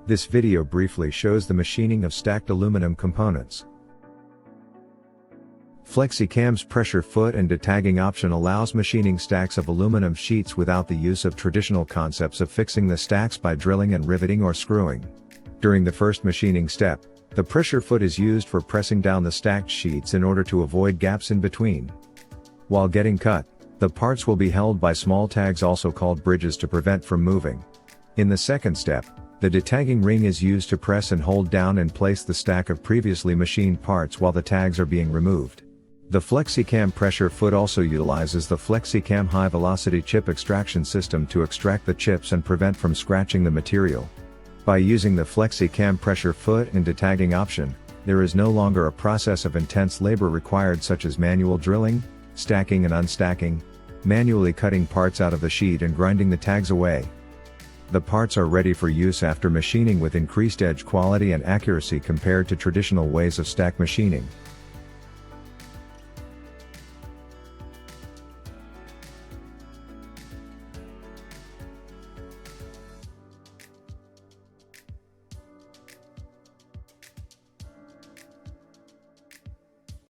This video briefly shows the machining of stacked aluminum components. FlexiCam's pressure foot and detagging option allows machining stacks of aluminum sheets without the use of traditional concepts of fixing the stacks by drilling and riveting or screwing. During the first machining step, the pressure foot is used for pressing down the stacked sheets in order to avoid gaps in between. While getting cut, the parts will be held by small tags, also called bridges, to prevent from moving. In the second step, the detagging ring is used to press and hold down and place the stack of previously machined parts while the tags are being removed. The FlexiCam pressure foot also utilizes the FlexiCam high-velocity chip extraction system to extract the chips and prevent from scratching the material. By using the FlexiCam pressure foot and detagging option, there is no longer a process of intense labor required, such as manual drilling, stacking and unstacking, manually cutting parts out of the sheet and grinding the tags away. The parts are ready for use after machining with increased edge quality and accuracy compared to traditional ways of stack machining.